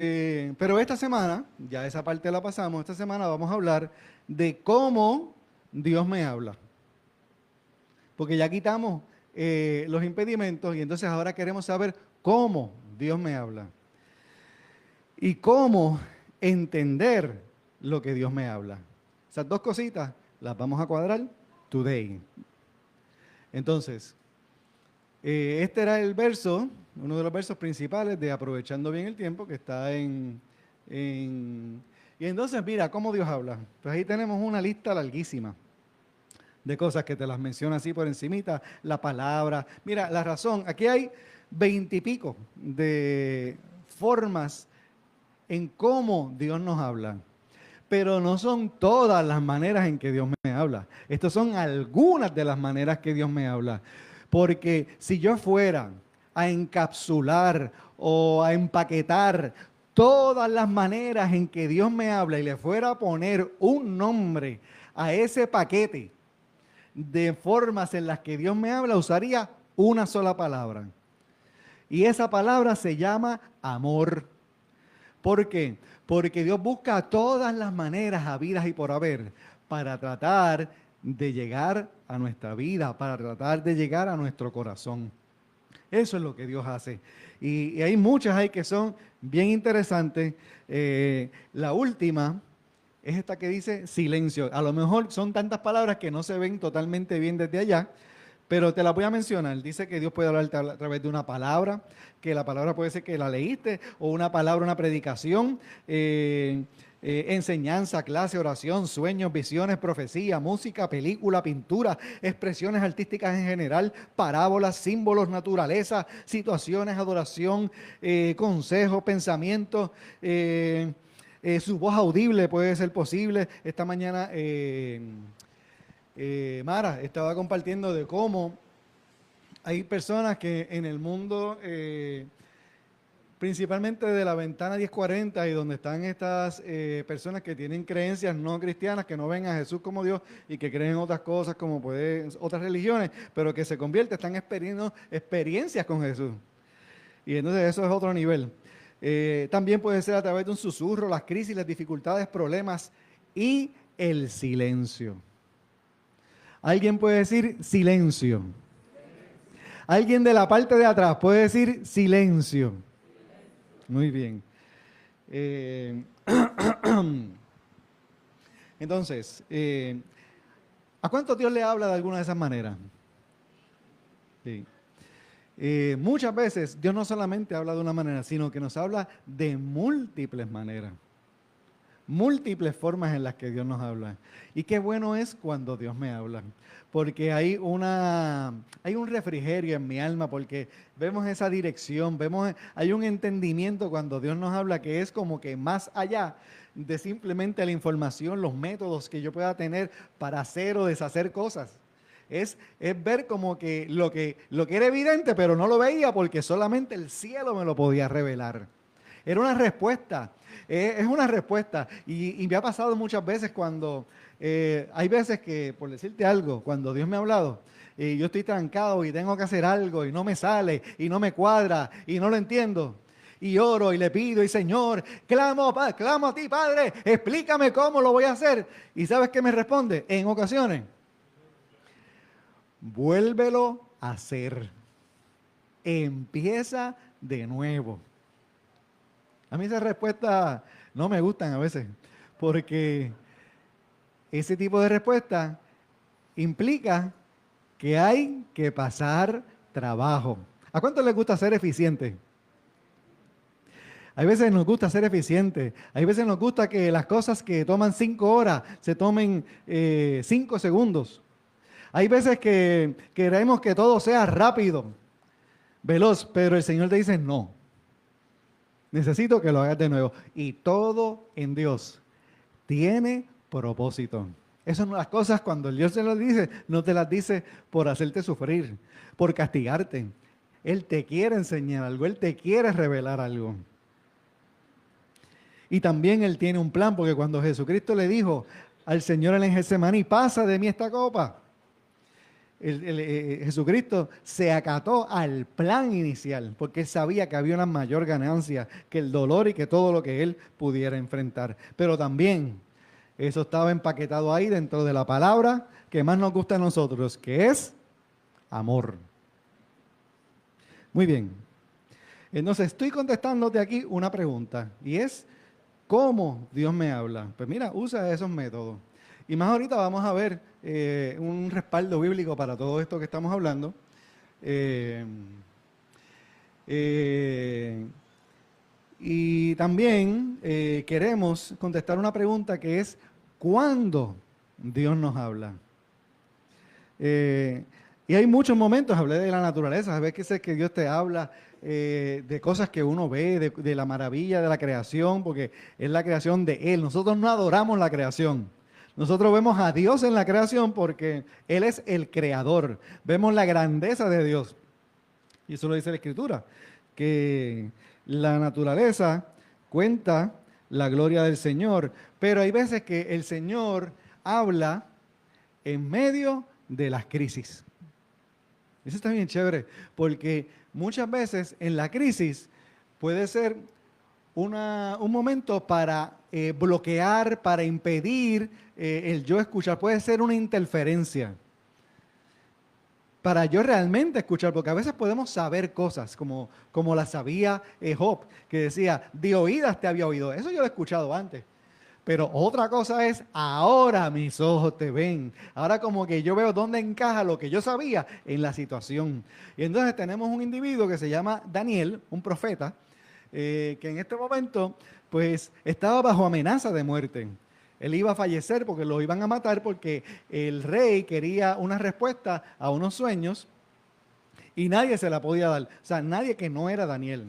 Pero esta semana, ya esa parte la pasamos, esta semana vamos a hablar de cómo Dios me habla. Porque ya quitamos los impedimentos y entonces ahora queremos saber cómo Dios me habla. Y cómo entender lo que Dios me habla. Esas dos cositas las vamos a cuadrar today. Entonces, este era el verso, uno de los versos principales de Aprovechando Bien el Tiempo, que está y entonces mira cómo Dios habla. Pues ahí tenemos una lista larguísima de cosas que te las menciono así por encimita, la palabra. Mira, la razón, aquí hay 20 y pico de formas en cómo Dios nos habla. Pero no son todas las maneras en que Dios me habla. Estas son algunas de las maneras que Dios me habla. Porque si yo fuera a encapsular o a empaquetar todas las maneras en que Dios me habla y le fuera a poner un nombre a ese paquete de formas en las que Dios me habla, usaría una sola palabra. Y esa palabra se llama amor. ¿Por qué? Porque Dios busca todas las maneras habidas y por haber para tratar de llegar a nuestra vida, para tratar de llegar a nuestro corazón. Eso es lo que Dios hace. Y hay muchas ahí que son bien interesantes. La última es esta que dice silencio. A lo mejor son tantas palabras que no se ven totalmente bien desde allá, pero te la voy a mencionar. Dice que Dios puede hablarte a través de una palabra, que la palabra puede ser que la leíste, o una palabra, una predicación, enseñanza, clase, oración, sueños, visiones, profecía, música, película, pintura, expresiones artísticas en general, parábolas, símbolos, naturaleza, situaciones, adoración, consejos, pensamientos. Su voz audible puede ser posible. Esta mañana Mara estaba compartiendo de cómo hay personas que en el mundo, principalmente de la ventana 1040 y donde están estas personas que tienen creencias no cristianas, que no ven a Jesús como Dios y que creen en otras cosas como otras religiones, pero que se convierten, están experimentando experiencias con Jesús. Y entonces eso es otro nivel. También puede ser a través de un susurro, las crisis, las dificultades, problemas y el silencio. Alguien puede decir silencio. Alguien de la parte de atrás puede decir silencio. Muy bien. Entonces, ¿a cuánto Dios le habla de alguna de esas maneras? Sí. Muchas veces Dios no solamente habla de una manera, sino que nos habla de múltiples maneras. Múltiples formas en las que Dios nos habla. Y qué bueno es cuando Dios me habla, porque hay un refrigerio en mi alma, porque vemos esa dirección, hay un entendimiento cuando Dios nos habla que es como que más allá de simplemente la información, los métodos que yo pueda tener para hacer o deshacer cosas. Es ver como que lo que era evidente, pero no lo veía porque solamente el cielo me lo podía revelar. Era una respuesta, es una respuesta. Y me ha pasado muchas veces cuando, hay veces que, por decirte algo, cuando Dios me ha hablado, y yo estoy trancado y tengo que hacer algo y no me sale y no me cuadra y no lo entiendo. Y oro y le pido, y Señor, clamo a ti, Padre, explícame cómo lo voy a hacer. ¿Y sabes qué me responde? En ocasiones, vuélvelo a hacer. Empieza de nuevo. A mí esas respuestas no me gustan a veces, porque ese tipo de respuesta implica que hay que pasar trabajo. ¿A cuánto les gusta ser eficiente? Hay veces nos gusta ser eficiente, hay veces nos gusta que las cosas que toman 5 horas se tomen 5 segundos. Hay veces que queremos que todo sea rápido, veloz, pero el Señor te dice no. Necesito que lo hagas de nuevo. Y todo en Dios tiene propósito. Esas son las cosas cuando Dios te las dice, no te las dice por hacerte sufrir, por castigarte. Él te quiere enseñar algo, Él te quiere revelar algo. Y también Él tiene un plan, porque cuando Jesucristo le dijo al Señor en el Getsemaní, pasa de mí esta copa, Jesucristo se acató al plan inicial, porque él sabía que había una mayor ganancia que el dolor y que todo lo que él pudiera enfrentar. Pero también eso estaba empaquetado ahí dentro de la palabra que más nos gusta a nosotros, que es amor. Muy bien. Entonces estoy contestándote aquí una pregunta y es, ¿cómo Dios me habla? Pues mira, usa esos métodos. Y más ahorita vamos a ver un respaldo bíblico para todo esto que estamos hablando. Eh, eh, y también queremos contestar una pregunta que es, ¿cuándo Dios nos habla? Y hay muchos momentos, hablé de la naturaleza, a veces que Dios te habla de cosas que uno ve, de la maravilla de la creación, porque es la creación de Él. Nosotros no adoramos la creación. Nosotros vemos a Dios en la creación porque Él es el creador. Vemos la grandeza de Dios. Y eso lo dice la Escritura, que la naturaleza cuenta la gloria del Señor, pero hay veces que el Señor habla en medio de las crisis. Eso está bien chévere, porque muchas veces en la crisis puede ser un momento para bloquear, para impedir el yo escuchar. Puede ser una interferencia para yo realmente escuchar, porque a veces podemos saber cosas, como las sabía Job, que decía, de oídas te había oído. Eso yo lo he escuchado antes. Pero otra cosa es, ahora mis ojos te ven. Ahora como que yo veo dónde encaja lo que yo sabía en la situación. Y entonces tenemos un individuo que se llama Daniel, un profeta, que en este momento pues estaba bajo amenaza de muerte. Él iba a fallecer porque lo iban a matar porque el rey quería una respuesta a unos sueños y nadie se la podía dar. O sea, nadie que no era Daniel.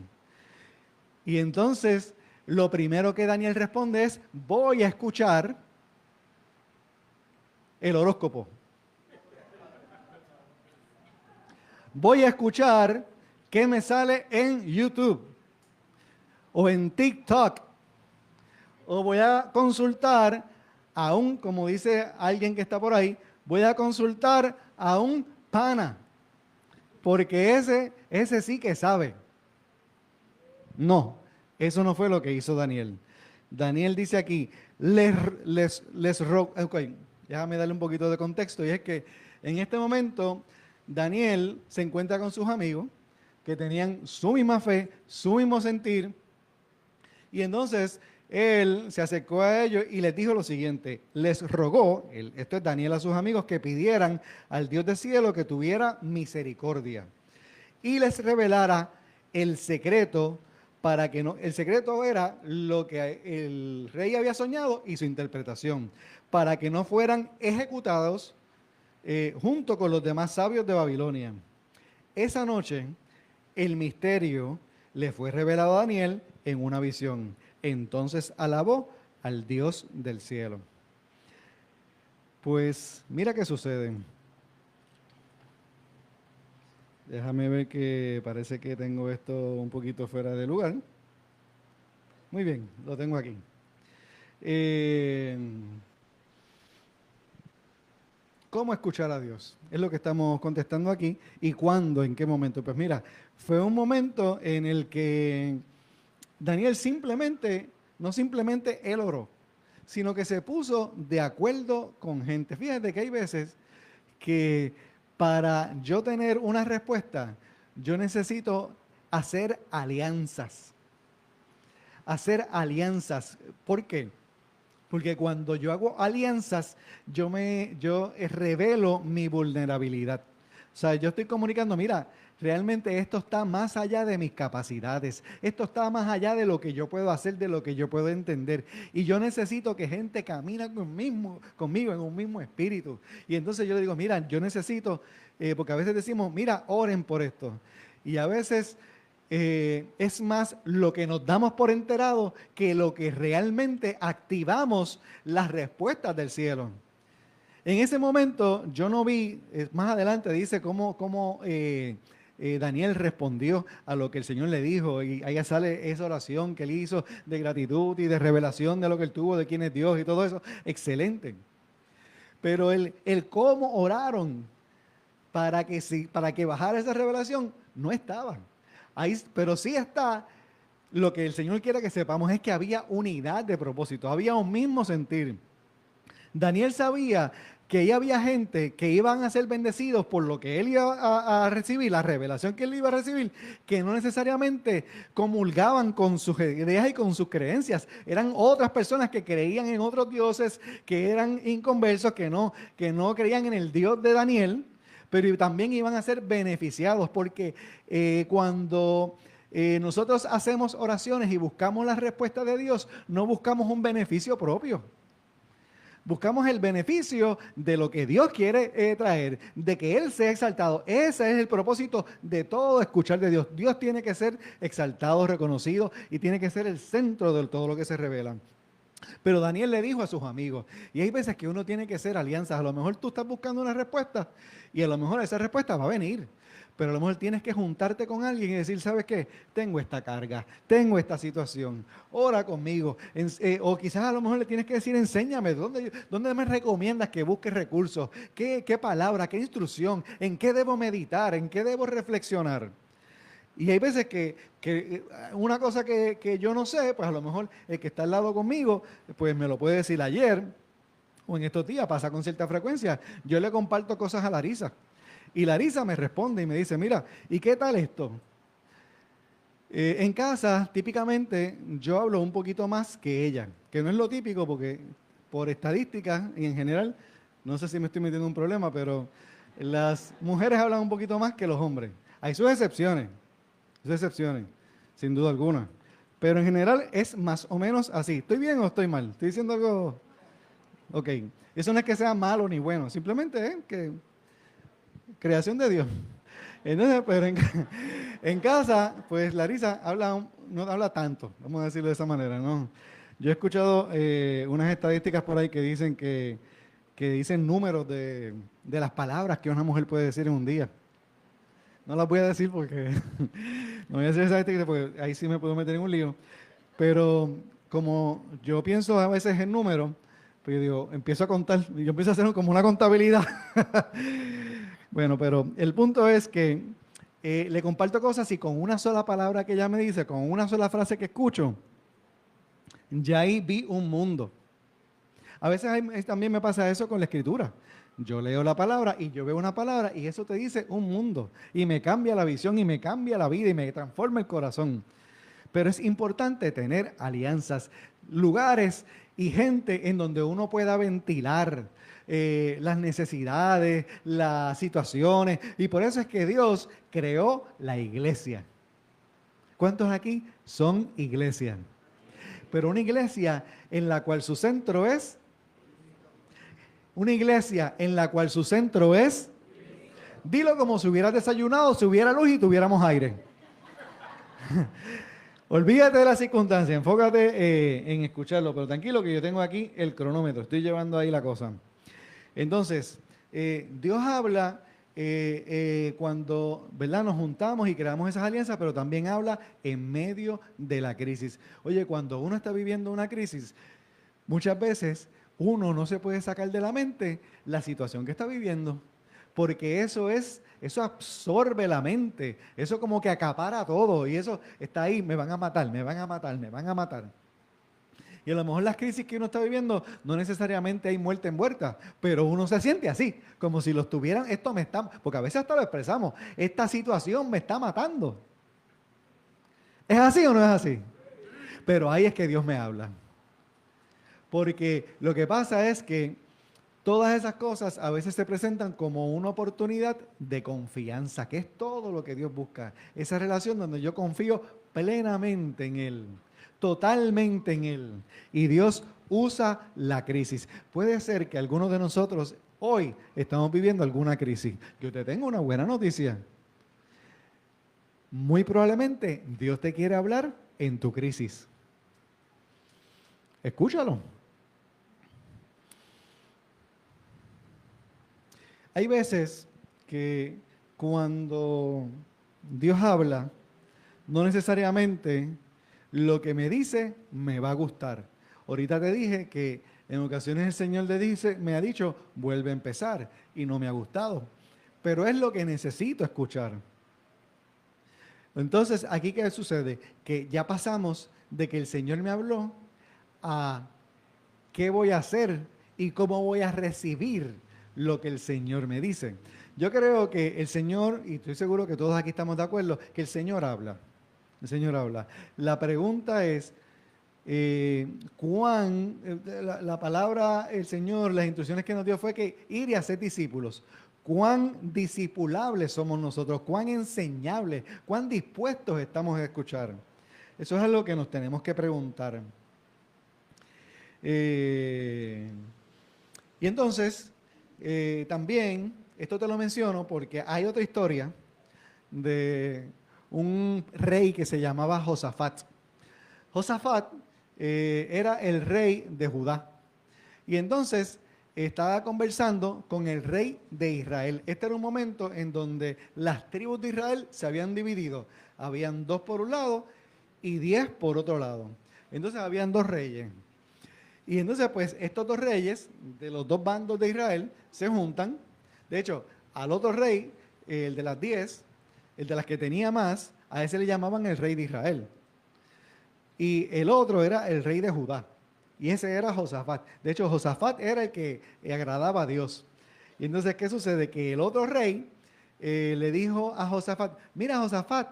Y entonces lo primero que Daniel responde es, voy a escuchar el horóscopo. Voy a escuchar qué me sale en YouTube o en TikTok. O voy a consultar a un, como dice alguien que está por ahí, voy a consultar a un pana. Porque ese sí que sabe. No, eso no fue lo que hizo Daniel. Daniel dice aquí, okay, déjame darle un poquito de contexto, y es que en este momento Daniel se encuentra con sus amigos que tenían su misma fe, su mismo sentir, y entonces él se acercó a ellos y les dijo lo siguiente, les rogó, esto es Daniel a sus amigos, que pidieran al Dios del cielo que tuviera misericordia y les revelara el secreto para que no, el secreto era lo que el rey había soñado y su interpretación, para que no fueran ejecutados junto con los demás sabios de Babilonia. Esa noche el misterio le fue revelado a Daniel en una visión. Entonces alabó al Dios del cielo. Pues mira qué sucede. Déjame ver que parece que tengo esto un poquito fuera de lugar. Muy bien, lo tengo aquí. ¿Cómo escuchar a Dios? Es lo que estamos contestando aquí. ¿Y cuándo? ¿En qué momento? Pues mira, fue un momento en el que Daniel no simplemente él oró, sino que se puso de acuerdo con gente. Fíjate que hay veces que para yo tener una respuesta, yo necesito hacer alianzas. Hacer alianzas. ¿Por qué? Porque cuando yo hago alianzas, yo revelo mi vulnerabilidad. O sea, yo estoy comunicando, mira, realmente esto está más allá de mis capacidades. Esto está más allá de lo que yo puedo hacer, de lo que yo puedo entender. Y yo necesito que gente camine conmigo en un mismo espíritu. Y entonces yo le digo, mira, yo necesito, porque a veces decimos, mira, oren por esto. Y a veces es más lo que nos damos por enterado que lo que realmente activamos las respuestas del cielo. En ese momento yo no vi, más adelante dice cómo Daniel respondió a lo que el Señor le dijo, y ahí sale esa oración que él hizo de gratitud y de revelación de lo que él tuvo, de quién es Dios y todo eso. Excelente. Pero el cómo oraron para que bajara esa revelación, no estaba. Ahí, pero sí está, lo que el Señor quiere que sepamos es que había unidad de propósito, había un mismo sentir. Daniel sabía que ahí había gente que iban a ser bendecidos por lo que él iba a recibir, la revelación que él iba a recibir, que no necesariamente comulgaban con sus ideas y con sus creencias. Eran otras personas que creían en otros dioses, que eran inconversos, que no creían en el Dios de Daniel, pero también iban a ser beneficiados, porque cuando nosotros hacemos oraciones y buscamos la respuesta de Dios, no buscamos un beneficio propio. Buscamos el beneficio de lo que Dios quiere traer, de que Él sea exaltado. Ese es el propósito de todo escuchar de Dios. Dios tiene que ser exaltado, reconocido y tiene que ser el centro de todo lo que se revela. Pero Daniel le dijo a sus amigos, y hay veces que uno tiene que hacer alianzas. A lo mejor tú estás buscando una respuesta y a lo mejor esa respuesta va a venir. Pero a lo mejor tienes que juntarte con alguien y decir, ¿sabes qué? Tengo esta carga, tengo esta situación, ora conmigo. O quizás a lo mejor le tienes que decir, enséñame, ¿dónde me recomiendas que busque recursos? ¿Qué palabra, qué instrucción? ¿En qué debo meditar? ¿En qué debo reflexionar? Y hay veces que una cosa que yo no sé, pues a lo mejor el que está al lado conmigo, pues me lo puede decir ayer o en estos días, pasa con cierta frecuencia. Yo le comparto cosas a Larisa. Y Larisa me responde y me dice, mira, ¿y qué tal esto? En casa, típicamente, yo hablo un poquito más que ella, que no es lo típico porque por estadísticas y en general, no sé si me estoy metiendo en un problema, pero las mujeres hablan un poquito más que los hombres. Hay sus excepciones, sin duda alguna. Pero en general es más o menos así. ¿Estoy bien o estoy mal? ¿Estoy diciendo algo? Ok. Eso no es que sea malo ni bueno, simplemente es que creación de Dios. Entonces, pero en casa, pues Larisa no habla tanto, vamos a decirlo de esa manera, ¿no? Yo he escuchado unas estadísticas por ahí que dicen que dicen números de las palabras que una mujer puede decir en un día. No las voy a decir porque no voy a decir esa estadística porque ahí sí me puedo meter en un lío. Pero como yo pienso a veces en números, pues yo digo, empiezo a contar, yo empiezo a hacer como una contabilidad. Bueno, pero el punto es que le comparto cosas y con una sola palabra que ella me dice, con una sola frase que escucho, ya ahí vi un mundo. A veces también me pasa eso con la escritura. Yo leo la palabra y yo veo una palabra y eso te dice un mundo. Y me cambia la visión y me cambia la vida y me transforma el corazón. Pero es importante tener alianzas, lugares y gente en donde uno pueda ventilar las necesidades, las situaciones. Y por eso es que Dios creó la iglesia. ¿Cuántos aquí son iglesia? Pero una iglesia en la cual su centro es... Una iglesia en la cual su centro es... Dilo como si hubieras desayunado, si hubiera luz y tuviéramos aire. Olvídate de la circunstancia, enfócate en escucharlo, pero tranquilo que yo tengo aquí el cronómetro, estoy llevando ahí la cosa. Entonces, Dios habla cuando, ¿verdad?, nos juntamos y creamos esas alianzas, pero también habla en medio de la crisis. Oye, cuando uno está viviendo una crisis, muchas veces uno no se puede sacar de la mente la situación que está viviendo, porque eso absorbe la mente, eso como que acapara todo y eso está ahí, me van a matar, me van a matar, me van a matar. Y a lo mejor las crisis que uno está viviendo no necesariamente hay muerte envuelta, pero uno se siente así, como si lo estuvieran, esto me está, porque a veces hasta lo expresamos, esta situación me está matando. ¿Es así o no es así? Pero ahí es que Dios me habla. Porque lo que pasa es que todas esas cosas a veces se presentan como una oportunidad de confianza, que es todo lo que Dios busca. Esa relación donde yo confío plenamente en Él, totalmente en Él. Y Dios usa la crisis. Puede ser que algunos de nosotros hoy estamos viviendo alguna crisis. Yo te tengo una buena noticia. Muy probablemente Dios te quiere hablar en tu crisis. Escúchalo. Hay veces que cuando Dios habla, no necesariamente lo que me dice me va a gustar. Ahorita te dije que en ocasiones el Señor me ha dicho, vuelve a empezar, y no me ha gustado. pero es lo que necesito escuchar. Entonces, aquí ¿qué sucede? Que ya pasamos de que el Señor me habló a qué voy a hacer y cómo voy a recibir lo que el Señor me dice. Yo creo que el Señor, y estoy seguro que todos aquí estamos de acuerdo, que el Señor habla. El Señor habla. La pregunta es, la palabra, el Señor, las instrucciones que nos dio fue que ir y hacer discípulos. ¿Cuán discipulables somos nosotros? ¿Cuán enseñables? ¿Cuán dispuestos estamos a escuchar? Eso es algo que nos tenemos que preguntar. Y entonces, también, esto te lo menciono porque hay otra historia de un rey que se llamaba Josafat. Josafat era el rey de Judá. Y entonces estaba conversando con el rey de Israel. Este era un momento en donde las tribus de Israel se habían dividido. Habían 2 por un lado y 10 por otro lado. Entonces habían 2 reyes. Y entonces pues estos 2 reyes de los 2 bandos de Israel se juntan. De hecho, al otro rey, el de las 10, el de las que tenía más, a ese le llamaban el rey de Israel. Y el otro era el rey de Judá. Y ese era Josafat. De hecho, Josafat era el que agradaba a Dios. Y entonces, ¿qué sucede? Que el otro rey le dijo a Josafat, mira Josafat,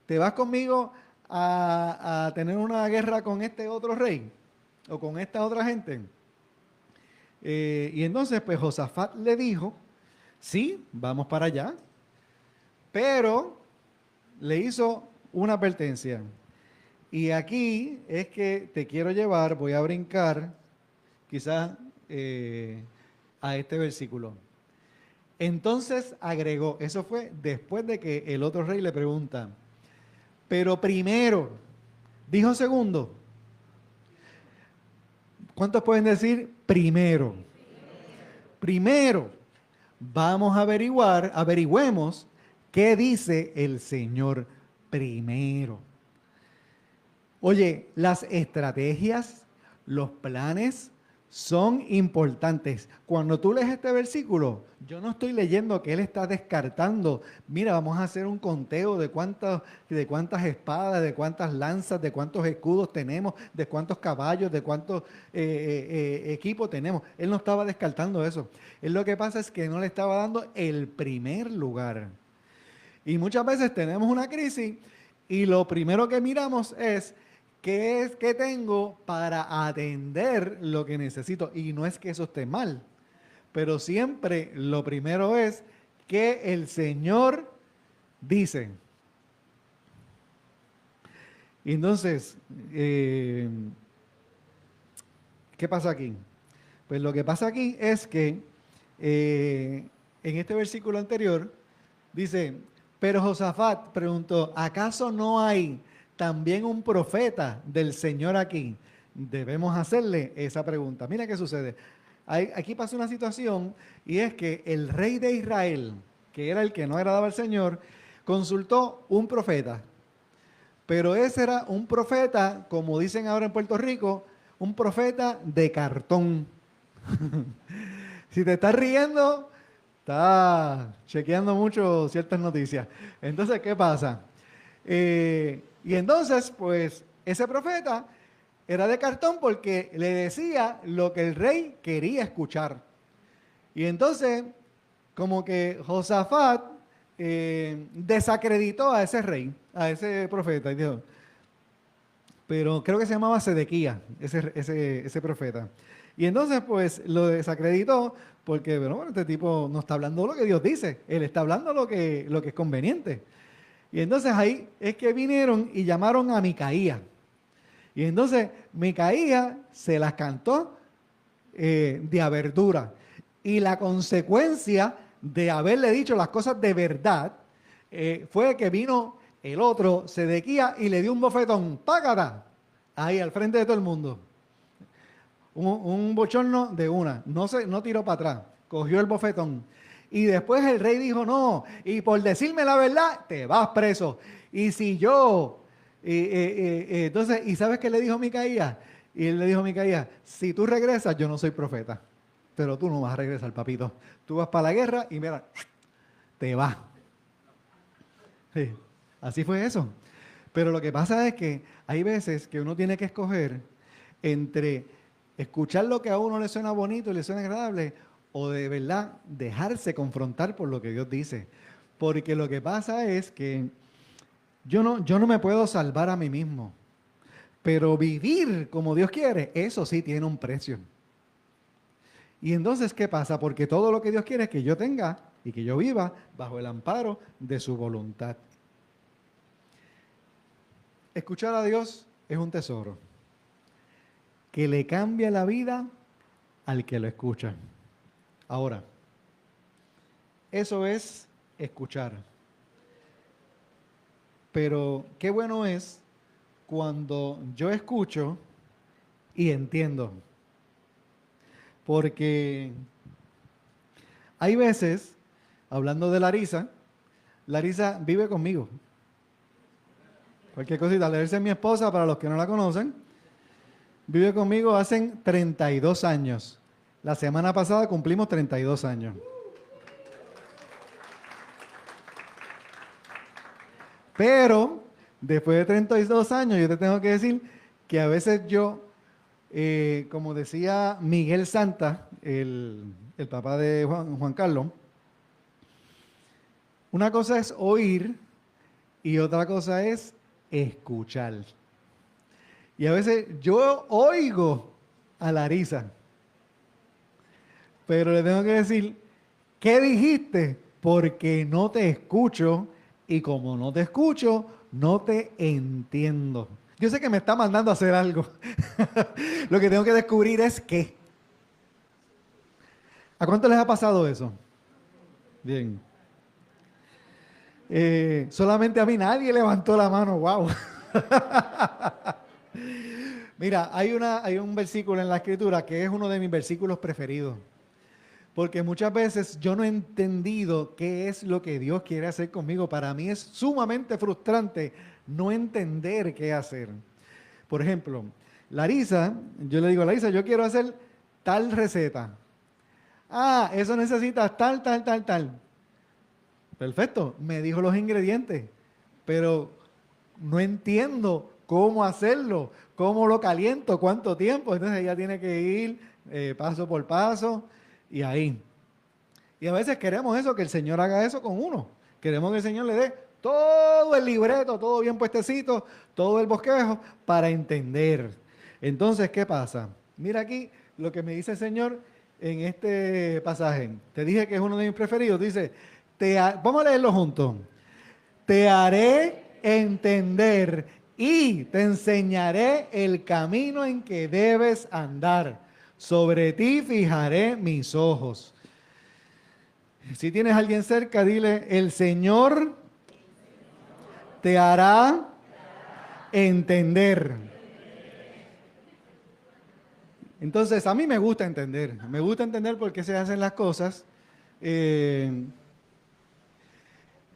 ¿te vas conmigo a tener una guerra con este otro rey? O con esta otra gente. Y entonces, pues Josafat le dijo, sí, vamos para allá. Pero le hizo una advertencia. Y aquí es que te quiero llevar, voy a brincar quizás a este versículo. Entonces agregó, eso fue después de que el otro rey le pregunta, pero primero, dijo segundo. ¿Cuántos pueden decir primero? Primero, vamos a averigüemos qué dice el Señor primero. Oye, las estrategias, los planes son importantes. Cuando tú lees este versículo, yo no estoy leyendo que él está descartando, mira, vamos a hacer un conteo de cuántas espadas, de cuántas lanzas, de cuántos escudos tenemos, de cuántos caballos, de cuántos equipos tenemos. Él no estaba descartando eso. Él lo que pasa es que no le estaba dando el primer lugar. Y muchas veces tenemos una crisis y lo primero que miramos es qué tengo para atender lo que necesito. Y no es que eso esté mal, pero siempre lo primero es que el Señor dice. Y entonces, ¿qué pasa aquí? Pues lo que pasa aquí es que en este versículo anterior dice, pero Josafat preguntó, ¿acaso no hay también un profeta del Señor aquí? Debemos hacerle esa pregunta. Mira qué sucede. Aquí pasa una situación y es que el rey de Israel, que era el que no agradaba al Señor, consultó un profeta. Pero ese era un profeta, como dicen ahora en Puerto Rico, un profeta de cartón. Si te estás riendo, está chequeando mucho ciertas noticias. Entonces, ¿qué pasa? Y entonces, pues, ese profeta era de cartón porque le decía lo que el rey quería escuchar. Y entonces, como que Josafat desacreditó a ese rey, a ese profeta. Y dijo, pero creo que se llamaba Sedequía, ese profeta. Y entonces, pues, lo desacreditó porque, bueno, este tipo no está hablando lo que Dios dice. Él está hablando lo que es conveniente. Y entonces ahí es que vinieron y llamaron a Micaía. Y entonces Micaía se las cantó de abertura. Y la consecuencia de haberle dicho las cosas de verdad fue que vino el otro, Sedequía, y le dio un bofetón, ¡págata! Ahí al frente de todo el mundo. Un bochorno de una. No tiró para atrás. Cogió el bofetón. Y después el rey dijo, no, y por decirme la verdad, te vas preso. Y si yo... entonces, ¿y sabes qué le dijo Micaía? Y él le dijo a Micaía, si tú regresas, yo no soy profeta. pero tú no vas a regresar, papito. Tú vas para la guerra y mira, te vas. Sí, así fue eso. Pero lo que pasa es que hay veces que uno tiene que escoger entre escuchar lo que a uno le suena bonito y le suena agradable o de verdad dejarse confrontar por lo que Dios dice. Porque lo que pasa es que yo no me puedo salvar a mí mismo, pero vivir como Dios quiere, eso sí tiene un precio. Y entonces, ¿qué pasa? Porque todo lo que Dios quiere es que yo tenga y que yo viva bajo el amparo de su voluntad. Escuchar a Dios es un tesoro que le cambia la vida al que lo escucha. Ahora, eso es escuchar. Pero qué bueno es cuando yo escucho y entiendo. Porque hay veces, hablando de Larisa vive conmigo. Cualquier cosita, Larisa es mi esposa, para los que no la conocen. Vive conmigo hace 32 años. La semana pasada cumplimos 32 años. Pero, después de 32 años, yo te tengo que decir que a veces yo, como decía Miguel Santa, el papá de Juan Carlos, una cosa es oír y otra cosa es escuchar. Y a veces yo oigo a Larisa, pero le tengo que decir, ¿qué dijiste? Porque no te escucho y como no te escucho, no te entiendo. Yo sé que me está mandando a hacer algo. Lo que tengo que descubrir es qué. ¿A cuánto les ha pasado eso? Bien. Solamente a mí nadie levantó la mano. Wow. Mira, hay un versículo en la Escritura que es uno de mis versículos preferidos. Porque muchas veces yo no he entendido qué es lo que Dios quiere hacer conmigo. Para mí es sumamente frustrante no entender qué hacer. Por ejemplo, Larisa, yo le digo a Larisa, yo quiero hacer tal receta. Ah, eso necesitas tal, tal, tal, tal. Perfecto, me dijo los ingredientes, pero no entiendo cómo hacerlo, cómo lo caliento, cuánto tiempo. Entonces ella tiene que ir paso por paso y ahí. Y a veces queremos eso, que el Señor haga eso con uno. Queremos que el Señor le dé todo el libreto, todo bien puestecito, todo el bosquejo para entender. Entonces, ¿qué pasa? Mira aquí lo que me dice el Señor en este pasaje. Te dije que es uno de mis preferidos. Dice, vamos a leerlo juntos. Te haré entender y te enseñaré el camino en que debes andar. Sobre ti fijaré mis ojos. Si tienes a alguien cerca, dile, el Señor te hará entender. Entonces, a mí me gusta entender por qué se hacen las cosas.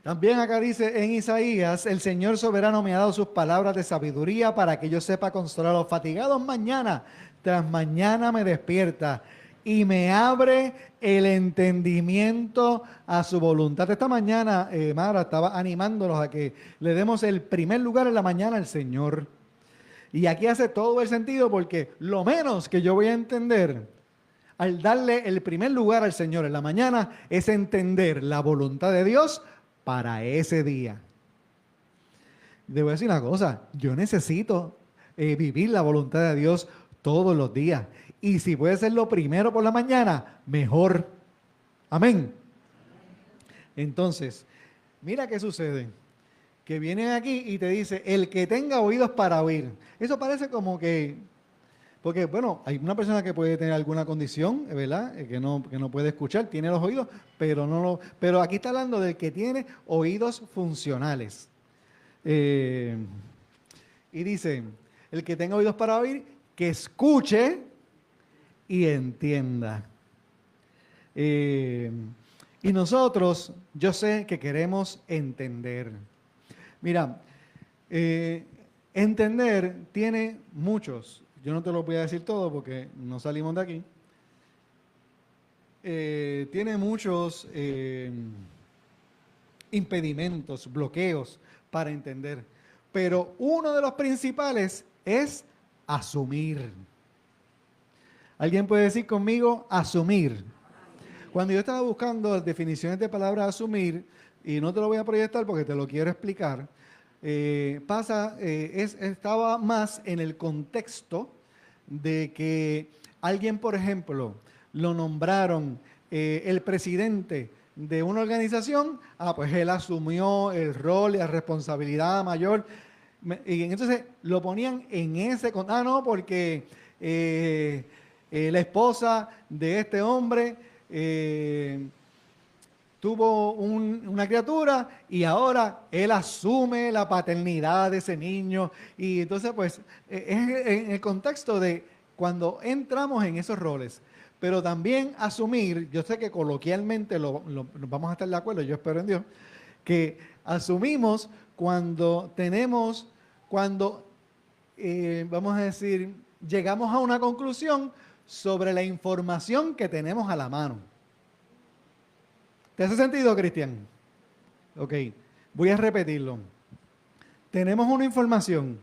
También acá dice en Isaías, el Señor soberano me ha dado sus palabras de sabiduría para que yo sepa consolar a los fatigados mañana, tras mañana me despierta y me abre el entendimiento a su voluntad. Esta mañana, Mara estaba animándonos a que le demos el primer lugar en la mañana al Señor. Y aquí hace todo el sentido porque lo menos que yo voy a entender al darle el primer lugar al Señor en la mañana es entender la voluntad de Dios para ese día. Debo decir una cosa, yo necesito vivir la voluntad de Dios todos los días. Y si puede ser lo primero por la mañana, mejor. Amén. Entonces, mira qué sucede. Que vienen aquí y te dice, el que tenga oídos para oír. Eso parece como que, porque bueno, hay una persona que puede tener alguna condición, ¿verdad? Que no puede escuchar, tiene los oídos, pero aquí está hablando del que tiene oídos funcionales. Y dice, el que tenga oídos para oír, que escuche y entienda. Y nosotros, yo sé que queremos entender. Mira, entender tiene muchos. Yo no te lo voy a decir todo porque no salimos de aquí. tiene muchos impedimentos, bloqueos para entender. Pero uno de los principales es asumir. ¿Alguien puede decir conmigo asumir? Cuando yo estaba buscando definiciones de palabra asumir, y no te lo voy a proyectar porque te lo quiero explicar, estaba más en el contexto de que alguien, por ejemplo, lo nombraron el presidente de una organización, pues él asumió el rol y la responsabilidad mayor, y entonces lo ponían en ese, no, porque la esposa de este hombre tuvo una criatura y ahora él asume la paternidad de ese niño. Y entonces, pues, es en el contexto de cuando entramos en esos roles. Pero también asumir, yo sé que coloquialmente nos vamos a estar de acuerdo, yo espero en Dios, que asumimos cuando vamos a decir, llegamos a una conclusión sobre la información que tenemos a la mano. ¿Te hace sentido, Cristian? Ok, voy a repetirlo. Tenemos una información,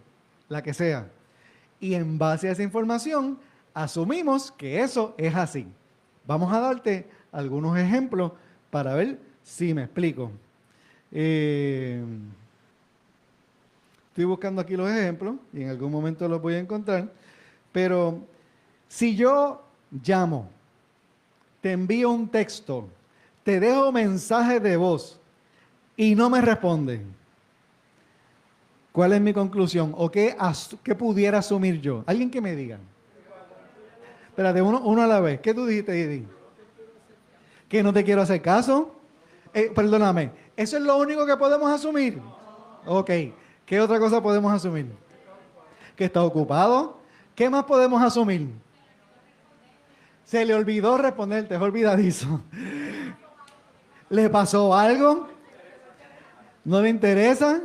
la que sea, y en base a esa información asumimos que eso es así. Vamos a darte algunos ejemplos para ver si me explico. Estoy buscando aquí los ejemplos y en algún momento los voy a encontrar, pero si yo llamo, te envío un texto, te dejo mensaje de voz y no me responden, ¿cuál es mi conclusión? ¿O qué pudiera asumir yo? ¿Alguien que me diga? Espérate, uno a la vez. ¿Qué tú dijiste, Edith? ¿Que no te quiero hacer caso? Perdóname, ¿eso es lo único que podemos asumir? Ok, ¿qué otra cosa podemos asumir? ¿Que está ocupado? ¿Qué más podemos asumir? Se le olvidó responder, te es olvidadizo. ¿Le pasó algo? ¿No le interesa?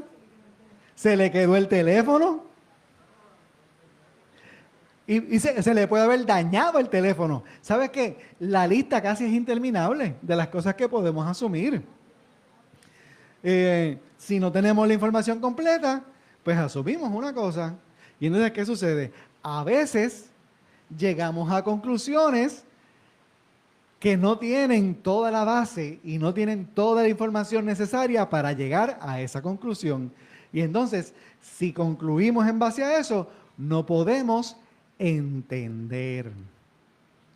¿Se le quedó el teléfono? Y se le puede haber dañado el teléfono. ¿Sabes qué? La lista casi es interminable de las cosas que podemos asumir. Si no tenemos la información completa, pues asumimos una cosa. Y entonces, ¿qué sucede? A veces llegamos a conclusiones que no tienen toda la base y no tienen toda la información necesaria para llegar a esa conclusión. Y entonces, si concluimos en base a eso, no podemos entender.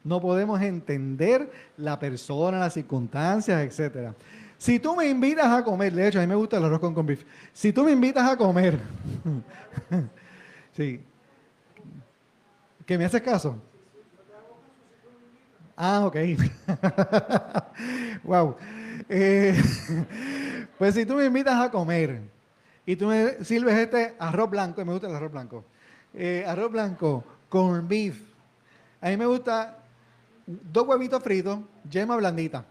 No podemos entender la persona, las circunstancias, etc. Si tú me invitas a comer, de hecho, a mí me gusta el arroz con beef. Si tú me invitas a comer, sí, ¿que me haces caso? Ah, ok. Wow. Pues si tú me invitas a comer y tú me sirves este arroz blanco, y me gusta el arroz blanco, arroz blanco con beef, a mí me gusta 2 huevitos fritos, yema blandita,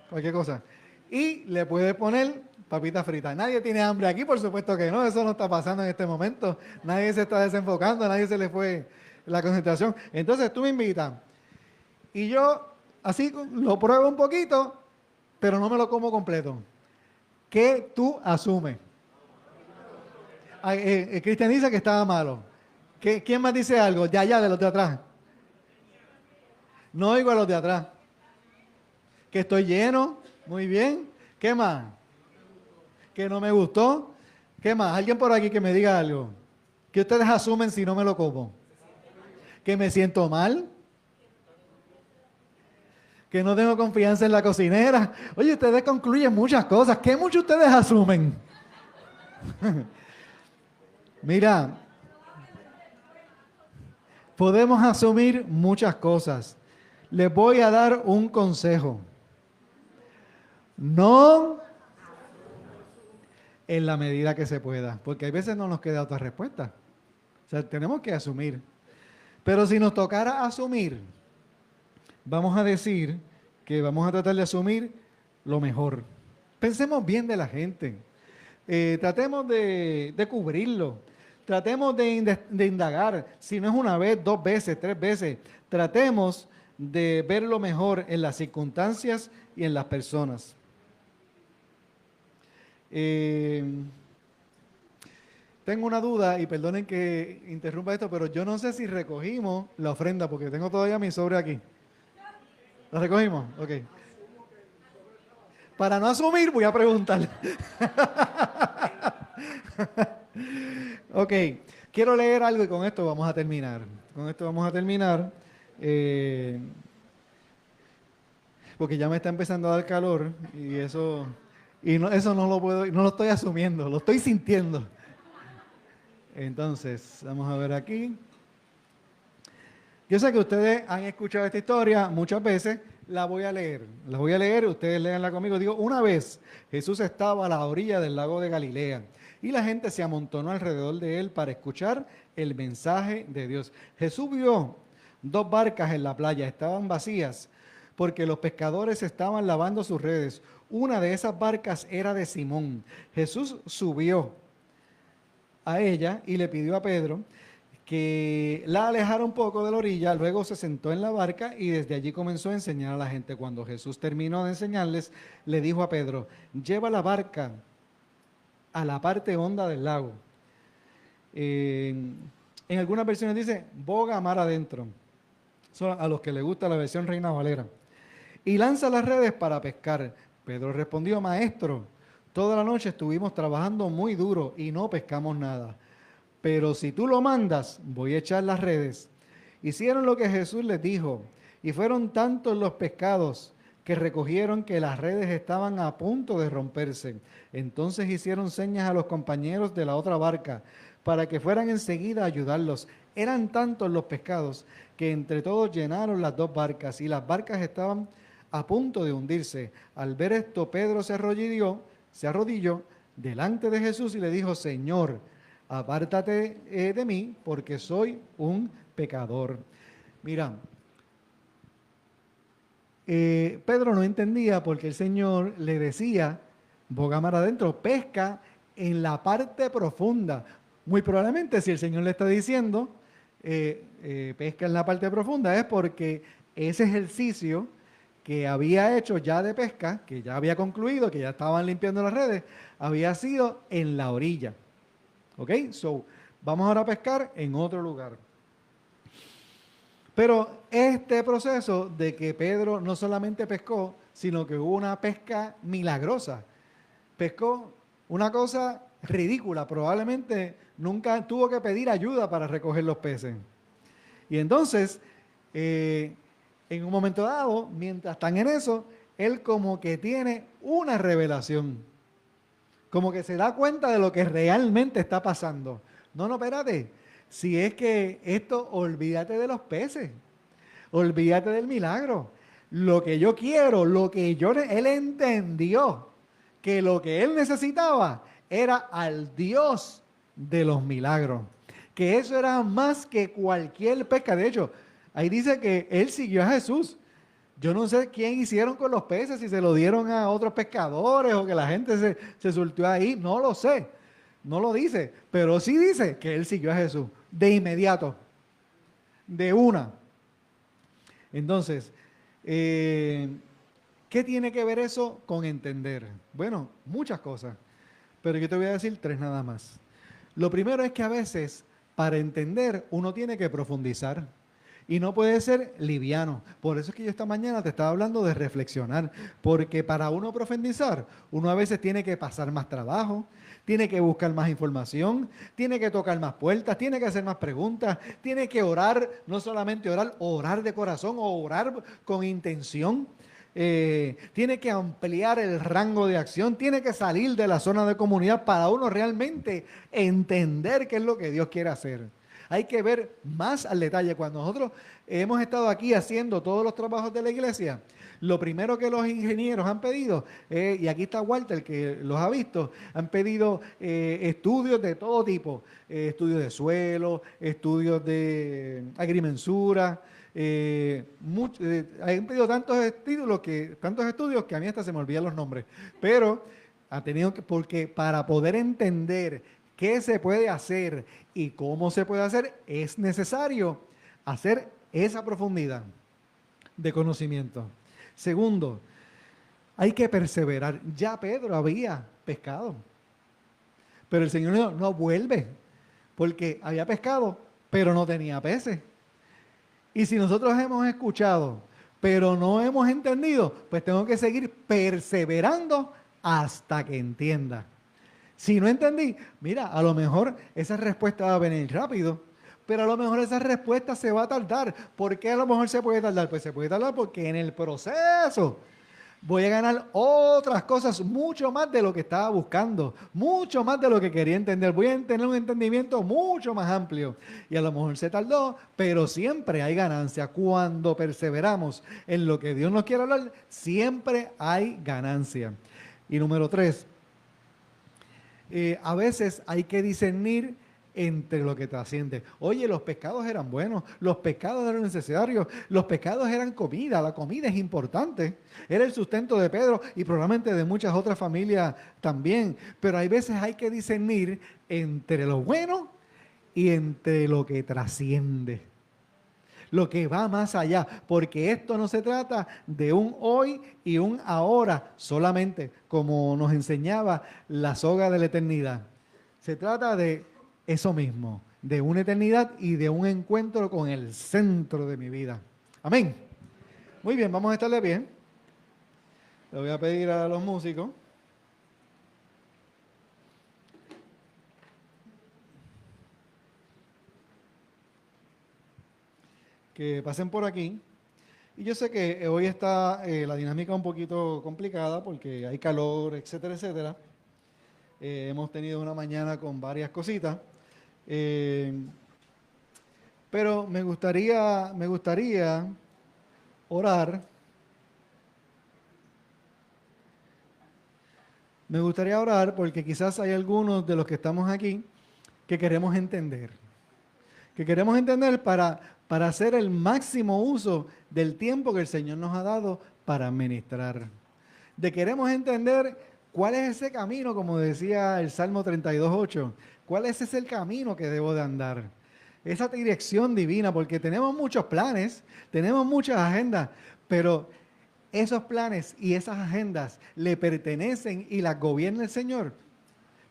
cualquier cosa, y le puedes poner papitas fritas. Nadie tiene hambre aquí, por supuesto que no, eso no está pasando en este momento, nadie se está desenfocando, nadie se le fue la concentración. Entonces tú me invitas y yo así lo pruebo un poquito, pero no me lo como completo. ¿Qué tú asumes? Cristian dice que estaba malo. ¿Quién más dice algo? Ya, de los de atrás. No oigo a los de atrás. Que estoy lleno. Muy bien. ¿Qué más? Que no me gustó. ¿Qué más? Alguien por aquí que me diga algo. ¿Qué ustedes asumen si no me lo como? Que me siento mal. Que no tengo confianza en la cocinera. Oye, ustedes concluyen muchas cosas. ¿Qué muchos ustedes asumen? Mira, podemos asumir muchas cosas. Les voy a dar un consejo. No en la medida que se pueda, porque hay veces no nos queda otra respuesta. O sea, tenemos que asumir. Pero si nos tocara asumir, vamos a decir que vamos a tratar de asumir lo mejor. Pensemos bien de la gente. Tratemos de cubrirlo. Tratemos de indagar. Si no es una vez, 2 veces, 3 veces. Tratemos de ver lo mejor en las circunstancias y en las personas. Tengo una duda, y perdonen que interrumpa esto, pero yo no sé si recogimos la ofrenda, porque tengo todavía mi sobre aquí. ¿La recogimos? Ok. Para no asumir, voy a preguntar. Ok, quiero leer algo y con esto vamos a terminar. Con esto vamos a terminar, eh, porque ya me está empezando a dar calor y eso no lo puedo, no lo estoy asumiendo, lo estoy sintiendo. Entonces, vamos a ver aquí. Yo sé que ustedes han escuchado esta historia muchas veces, la voy a leer, ustedes léanla conmigo. Digo, una vez Jesús estaba a la orilla del lago de Galilea y la gente se amontonó alrededor de él para escuchar el mensaje de Dios. Jesús vio dos barcas en la playa, estaban vacías porque los pescadores estaban lavando sus redes. Una de esas barcas era de Simón. Jesús subió a ella y le pidió a Pedro que la alejara un poco de la orilla, luego se sentó en la barca y desde allí comenzó a enseñar a la gente. Cuando Jesús terminó de enseñarles, le dijo a Pedro, lleva la barca a la parte honda del lago. En algunas versiones dice, boga mar adentro. Son a los que les gusta la versión Reina Valera. Y lanza las redes para pescar. Pedro respondió, maestro, toda la noche estuvimos trabajando muy duro y no pescamos nada. Pero si tú lo mandas, voy a echar las redes. Hicieron lo que Jesús les dijo, y fueron tantos los pescados que recogieron que las redes estaban a punto de romperse. Entonces hicieron señas a los compañeros de la otra barca para que fueran enseguida a ayudarlos. Eran tantos los pescados que entre todos llenaron las dos barcas y las barcas estaban a punto de hundirse. Al ver esto, Pedro se arrodilló delante de Jesús y le dijo, Señor, apártate de mí porque soy un pecador. Mira, Pedro no entendía porque el Señor le decía, boga mar adentro, pesca en la parte profunda. Muy probablemente si el Señor le está diciendo, pesca en la parte profunda, es porque ese ejercicio que había hecho ya de pesca, que ya había concluido, que ya estaban limpiando las redes, había sido en la orilla. ¿Ok? So, vamos ahora a pescar en otro lugar. Pero este proceso de que Pedro no solamente pescó, sino que hubo una pesca milagrosa. Pescó una cosa ridícula. Probablemente nunca tuvo que pedir ayuda para recoger los peces. Y entonces, en un momento dado, mientras están en eso, él como que tiene una revelación. Como que se da cuenta de lo que realmente está pasando. No, espérate. Si es que esto, olvídate de los peces. Olvídate del milagro. Lo que yo quiero, él entendió que lo que él necesitaba era al Dios de los milagros. Que eso era más que cualquier pesca. De hecho, ahí dice que él siguió a Jesús. Yo no sé quién hicieron con los peces, si se lo dieron a otros pescadores o que la gente se surtió ahí, no lo sé, no lo dice, pero sí dice que él siguió a Jesús de inmediato, de una. Entonces, ¿qué tiene que ver eso con entender? Bueno, muchas cosas, pero yo te voy a decir tres nada más. Lo primero es que a veces, para entender, uno tiene que profundizar. Y no puede ser liviano. Por eso es que yo esta mañana te estaba hablando de reflexionar. Porque para uno profundizar, uno a veces tiene que pasar más trabajo, tiene que buscar más información, tiene que tocar más puertas, tiene que hacer más preguntas, tiene que orar, no solamente orar de corazón o orar con intención. Tiene que ampliar el rango de acción, tiene que salir de la zona de comunidad para uno realmente entender qué es lo que Dios quiere hacer. Hay que ver más al detalle. Cuando nosotros hemos estado aquí haciendo todos los trabajos de la iglesia, lo primero que los ingenieros han pedido, y aquí está Walter que los ha visto, han pedido estudios de todo tipo, estudios de suelo, estudios de agrimensura, han pedido tantos estudios que a mí hasta se me olvidan los nombres, pero ha tenido que, porque para poder entender qué se puede hacer y cómo se puede hacer, es necesario hacer esa profundidad. de conocimiento. Segundo, hay que perseverar. Ya Pedro había pescado, pero el Señor dijo, no vuelve, porque había pescado, pero no tenía peces. Y si nosotros hemos escuchado, pero no hemos entendido, pues tengo que seguir perseverando hasta que entienda. Si no entendí, mira, a lo mejor esa respuesta va a venir rápido, pero a lo mejor esa respuesta se va a tardar. ¿Por qué a lo mejor se puede tardar? Pues se puede tardar porque en el proceso voy a ganar otras cosas mucho más de lo que estaba buscando, mucho más de lo que quería entender. Voy a tener un entendimiento mucho más amplio. Y a lo mejor se tardó, pero siempre hay ganancia. Cuando perseveramos en lo que Dios nos quiere hablar, siempre hay ganancia. Y número 3, a veces hay que discernir entre lo que trasciende. Oye, los pescados eran buenos, los pescados eran necesarios, los pescados eran comida, la comida es importante, era el sustento de Pedro y probablemente de muchas otras familias también, pero hay veces hay que discernir entre lo bueno y entre lo que trasciende, lo que va más allá, porque esto no se trata de un hoy y un ahora solamente, como nos enseñaba la soga de la eternidad. Se trata de eso mismo, de una eternidad y de un encuentro con el centro de mi vida. Amén. Muy bien, vamos a estar de pie. Le voy a pedir a los músicos que pasen por aquí. Y yo sé que hoy está la dinámica un poquito complicada porque hay calor, etcétera, etcétera. Hemos tenido una mañana con varias cositas. Pero me gustaría orar. Me gustaría orar porque quizás hay algunos de los que estamos aquí que queremos entender. Que queremos entender para hacer el máximo uso del tiempo que el Señor nos ha dado para ministrar. Queremos entender cuál es ese camino, como decía el Salmo 32:8. ¿Cuál es ese camino que debo de andar? Esa dirección divina, porque tenemos muchos planes, tenemos muchas agendas, pero esos planes y esas agendas le pertenecen y las gobierna el Señor.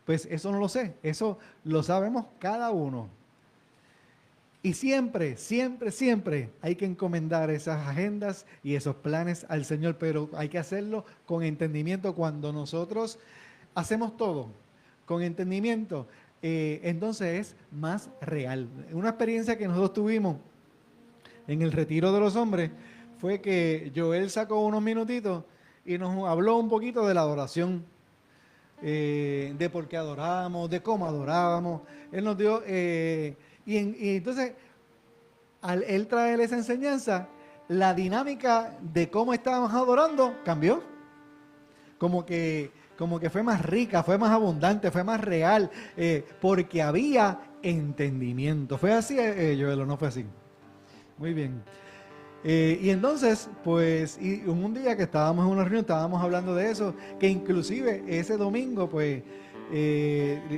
Pues eso no lo sé, eso lo sabemos cada uno. Y siempre, siempre, siempre hay que encomendar esas agendas y esos planes al Señor, pero hay que hacerlo con entendimiento. Cuando nosotros hacemos todo con entendimiento, entonces es más real. Una experiencia que nosotros tuvimos en el retiro de los hombres fue que Joel sacó unos minutitos y nos habló un poquito de la adoración, de por qué adorábamos, de cómo adorábamos. Él nos dio, y entonces, al él traer esa enseñanza, la dinámica de cómo estábamos adorando cambió. Como que fue más rica, fue más abundante, fue más real, porque había entendimiento. ¿Fue así, Joel, o no fue así? Muy bien. Y entonces, pues, y un día que estábamos en una reunión, estábamos hablando de eso, que inclusive ese domingo, pues,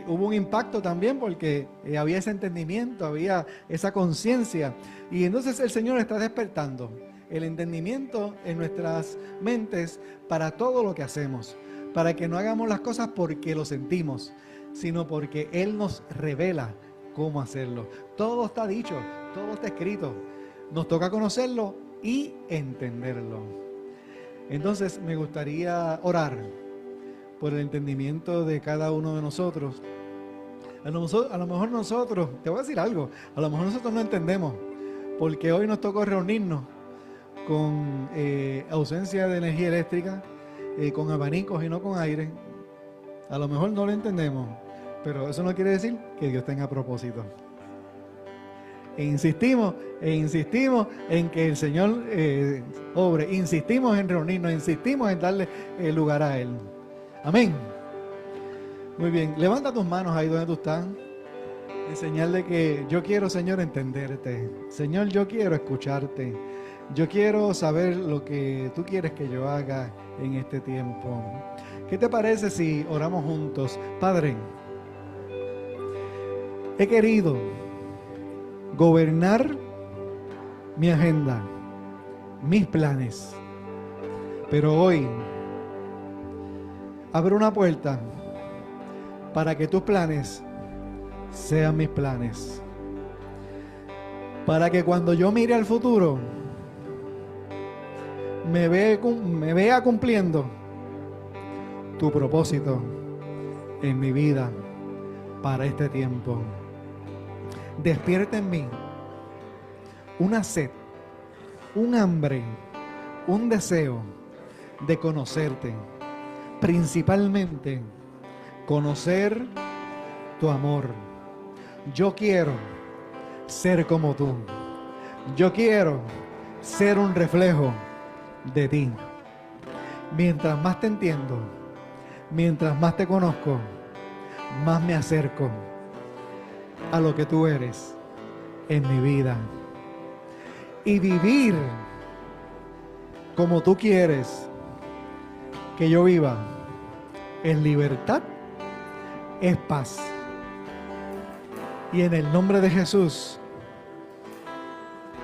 hubo un impacto también porque había ese entendimiento, había esa conciencia. Y entonces el Señor está despertando el entendimiento en nuestras mentes para todo lo que hacemos, para que no hagamos las cosas porque lo sentimos, sino porque Él nos revela cómo hacerlo. Todo está dicho, todo está escrito. Nos toca conocerlo y entenderlo. Entonces me gustaría orar por el entendimiento de cada uno de nosotros. A lo mejor nosotros, te voy a decir algo, a lo mejor nosotros no entendemos, porque hoy nos tocó reunirnos con ausencia de energía eléctrica, con abanicos y no con aire. A lo mejor no lo entendemos, pero eso no quiere decir que Dios tenga propósito. E insistimos en que el Señor obre, insistimos en reunirnos, insistimos en darle lugar a Él. Amén. Muy bien, levanta tus manos ahí donde tú estás, en señal de que yo quiero, Señor, entenderte. Señor, yo quiero escucharte. Yo quiero saber lo que tú quieres que yo haga en este tiempo. ¿Qué te parece si oramos juntos? Padre, he querido gobernar mi agenda, mis planes. Pero hoy abro una puerta para que tus planes sean mis planes. Para que cuando yo mire al futuro, me vea cumpliendo tu propósito en mi vida para este tiempo. Despierta en mí una sed, un hambre, un deseo de conocerte, principalmente conocer tu amor. Yo quiero ser como tú. Yo quiero ser un reflejo de ti. Mientras más te entiendo, mientras más te conozco, más me acerco a lo que tú eres en mi vida. Y vivir como tú quieres que yo viva es libertad, es paz. Y en el nombre de Jesús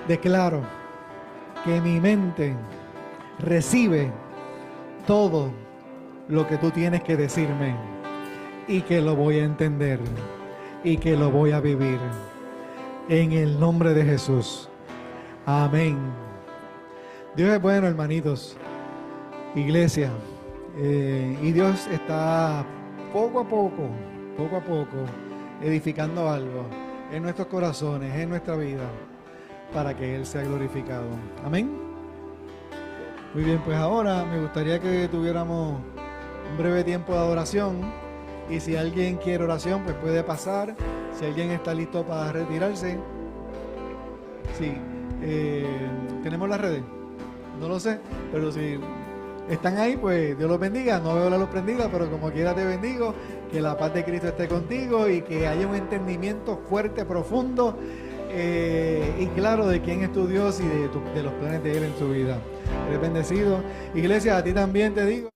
declaro que mi mente recibe todo lo que tú tienes que decirme y que lo voy a entender y que lo voy a vivir. En el nombre de Jesús. Amén. Dios es bueno, hermanitos. Iglesia. Y Dios está poco a poco edificando algo en nuestros corazones, en nuestra vida, para que Él sea glorificado. Amén. Muy bien, pues ahora me gustaría que tuviéramos un breve tiempo de adoración, y si alguien quiere oración, pues puede pasar. Si alguien está listo para retirarse. Sí, tenemos las redes, no lo sé, pero si están ahí, pues Dios los bendiga. No veo la luz prendida, pero como quiera te bendigo. Que la paz de Cristo esté contigo y que haya un entendimiento fuerte, profundo y claro de quién es tu Dios y de los planes de Él en tu vida. Eres bendecido. Iglesia, a ti también te digo.